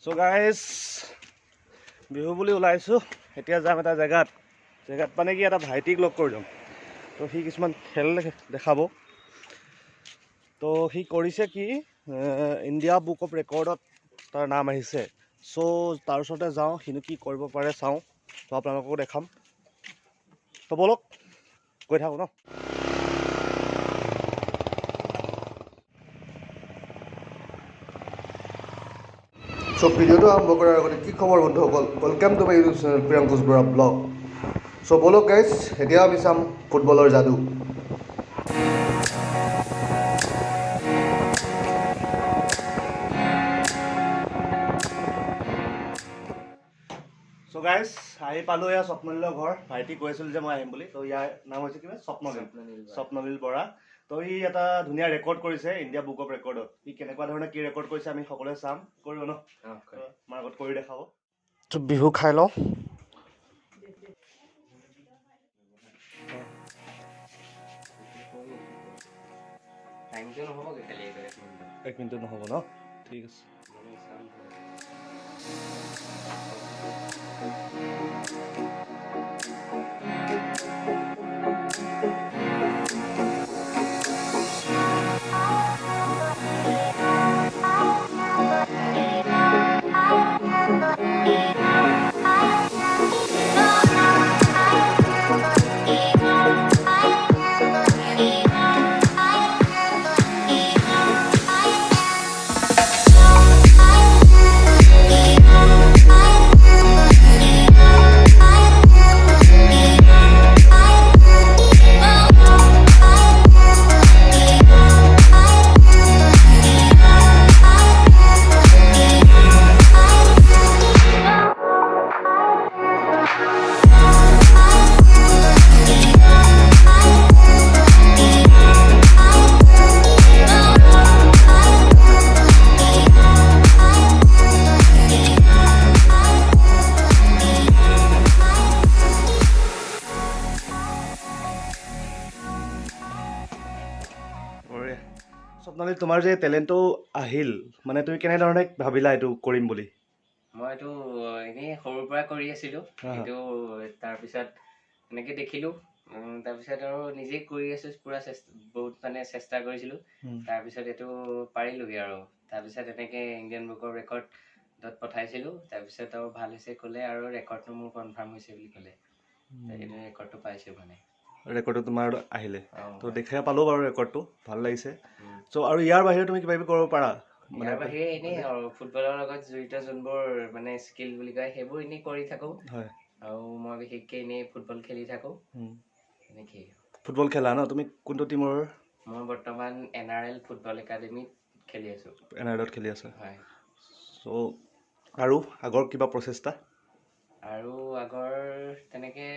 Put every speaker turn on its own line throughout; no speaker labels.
So guys, Bihu বুলি ওলাইছো এতিয়া যাম এটা জেগাত মানে কি এটা ভাইটিক লগ কৰি যাম তো সি কিছুমান খেল দেখাব তো সি কৰিছে কি ইণ্ডিয়া বুক অফ ৰেকৰ্ডত তাৰ নাম আহিছে সো তাৰ ওচৰতে যাওঁ সিনো কি কৰিব পাৰে চাওঁ তো আপোনালোককো দেখাম তো বলক গৈ থাকোঁ ন সো ভিডিওটো আৰম্ভ কৰাৰ আগতে কি খবৰ বন্ধুসকল welcome to my YouTube channel Priyankush Bora vlog so বলক গাইজ এতিয়া আমি চাম ফুটবলৰ যাদু সো গাইজ আহি পালোঁ এয়া স্বপ্নলীলৰ ঘৰ ভাইটি কৈ আছিল যে মই আহিম বুলি তো ইয়াৰ নাম হৈছে কিবা স্বপ্নলীল বৰা তো ই এটা ধুনীয়া ৰেকৰ্ড কৰিছে ইণ্ডিয়া বুক অফ ৰেকৰ্ডত ই কেনেকুৱা ধৰণে কি ৰেকৰ্ড কৰিছে আমি সকলোৱে চাম কৰিব ন আমাৰ আগত কৰি দেখাব তো বিহু খাই লওঁ এক মিনিট নহ'ব ন ঠিক আছে স্বপ্নলীল তোমাৰ যে টেলেণ্টটো আহিল মানে তুমি কেনেধৰণে ভাবিলা এইটো কৰিম বুলি
মই এইটো এনেই সৰুৰ পৰা কৰি আছিলোঁ কিন্তু তাৰপিছত এনেকৈ দেখিলোঁ তাৰপিছত আৰু নিজেই কৰি আছোঁ পুৰা বহুত মানে চেষ্টা কৰিছিলোঁ তাৰপিছত এইটো পাৰিলোঁগৈ আৰু তাৰপিছত এনেকৈ ইণ্ডিয়ান বুক অফ ৰেকৰ্ডত পঠাইছিলোঁ তাৰপিছত আৰু ভাল হৈছে ক'লে আৰু ৰেকৰ্ডটো মোৰ কনফাৰ্ম হৈছে বুলি ক'লে সেইটো ৰেকৰ্ডটো পাইছোঁ মানে
ৰেকৰ্ডটো তোমাৰ আহিলে তো দেখাই পালোঁ বাৰু ৰেকৰ্ডটো ভাল লাগিছে চ' আৰু ইয়াৰ বাহিৰে তুমি কিবা কিবি কৰিব পাৰা
ইয়াৰ বাহিৰে এনেই আৰু ফুটবলৰ লগত জড়িত যোনবোৰ মানে স্কিল বুলি কয় সেইবোৰ এনেই কৰি থাকোঁ আৰু মই বিশেষকৈ এনেই ফুটবল খেলি থাকোঁ এনেকেই
ফুটবল খেলা ন তুমি কোনটো টিমৰ
মই বৰ্তমান NRL ফুটবল একাডেমীত খেলি আছোঁ
NRLত খেলি আছা
হয়
চ' আৰু আগৰ কিবা প্ৰচেষ্টা
আৰু আগৰ তেনেকৈ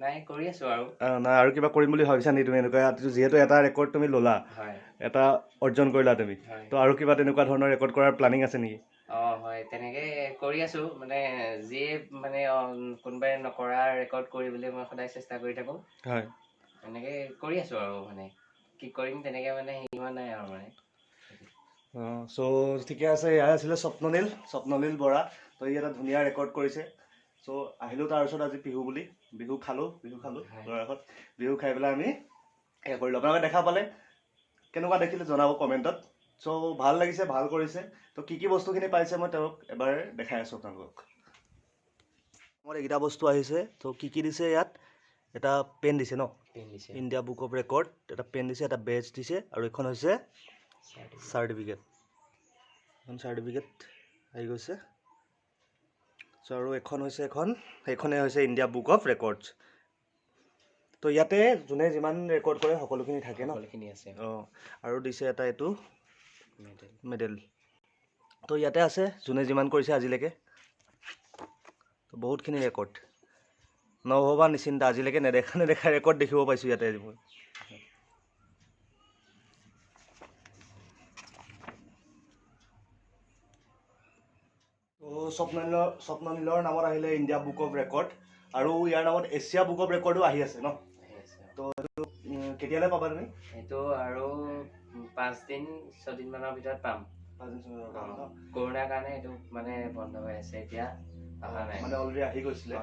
নাই কৰি আছোঁ আৰু
নাই আৰু কিবা কৰিম বুলি ভাবিছা নেকি তুমি এনেকুৱা যিহেতু এটা ৰেকৰ্ড তুমি ল'লা এটা অৰ্জন কৰিলা তুমি তো আৰু কিবা তেনেকুৱা ধৰণৰ ৰেকৰ্ড কৰাৰ প্লানিং আছে নেকি
হয় তেনেকৈ কৰি আছোঁ মানে যিয়ে মানে কোনোবাই নকৰা ৰেকৰ্ড কৰিবলৈ মই সদায় চেষ্টা কৰি থাকোঁ
হয়
এনেকৈ কৰি আছোঁ আৰু মানে কি কৰিম তেনেকৈ মানে হেৰি হোৱা নাই আৰু মানে
চ' ঠিকে আছে এয়াই আছিলে স্বপ্নলীল বৰা তো ই এটা ধুনীয়া ৰেকৰ্ড কৰিছে চ' আহিলোঁ তাৰপিছত আজি বিহু খালোঁ ল'ৰাঘৰত বিহু খাই পেলাই আমি এয়া কৰিলোঁ আপোনালোকে দেখা পালে কেনেকুৱা দেখিলে জনাব কমেণ্টত চ' ভাল লাগিছে ভাল কৰিছে তো কি বস্তুখিনি পাইছে মই তেওঁক এবাৰ দেখাই আছোঁ আপোনালোকক মোৰ এইকেইটা বস্তু আহিছে তো কি দিছে ইয়াত এটা পেন দিছে ন ইণ্ডিয়া বুক অফ ৰেকৰ্ড এটা পেন দিছে এটা বেজ দিছে আৰু এইখন হৈছে চাৰ্টিফিকেট আহি গৈছে চ' আৰু সেইখনে হৈছে ইণ্ডিয়া বুক অফ ৰেকৰ্ডছ তো ইয়াতে যোনে যিমান ৰেকৰ্ড কৰে সকলোখিনি থাকে ন
সকলোখিনি আছে
আৰু দিছে এটা এইটো মেডেল তো ইয়াতে আছে যোনে যিমান কৰিছে আজিলৈকে তো বহুতখিনি ৰেকৰ্ড নভবা নিচিন্তা আজিলৈকে নেদেখা ৰেকৰ্ড দেখিব পাইছোঁ ইয়াতে মই স্বপ্নলীলৰ নামত আহিলে ইণ্ডিয়া বুক অফ ৰেকৰ্ড আৰু ইয়াৰ নামত এছিয়া বুক অফ ৰেকৰ্ডো আহি আছে ন তো কেতিয়ালৈ পাবা তুমি
এইটো আৰু 5 দিন 6 দিন মানৰ ভিতৰত পাম কৰোণাৰ কাৰণে এইটো মানে বন্ধ হৈ আছে এতিয়া অহা নাই
মানে অলৰেডি আহি গৈছিলে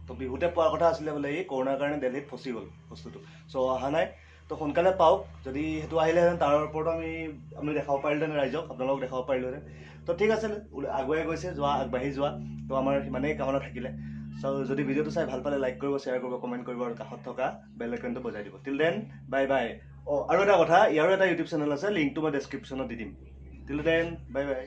তো বিহুতে পোৱাৰ কথা আছিলে বোলে এই কৰোণাৰ কাৰণে দিল্লীত ফচি গ'ল বস্তুটো চ' অহা নাই তো সোনকালে পাওক যদি সেইটো আহিলেহেঁতেন তাৰ ওপৰতো আমি দেখাব পাৰিলোহেঁতেন ৰাইজক আপোনালোকক দেখাব পাৰিলোহেঁতেন তো ঠিক আছে আগুৱাই গৈছে যোৱা আগবাঢ়ি যোৱা তো আমাৰ সিমানেই কামনা থাকিলে চ' যদি ভিডিঅ'টো চাই ভাল পালে লাইক কৰিব শ্বেয়াৰ কৰিব কমেণ্ট কৰিব আৰু কাষত থকা বেল আইকনটো বজাই দিব টিল দেন বাই বাই আৰু এটা কথা ইয়াৰো এটা ইউটিউব চেনেল আছে লিংকটো মই ডেছক্ৰিপশ্যনত দি দিম টিল দেন বাই বাই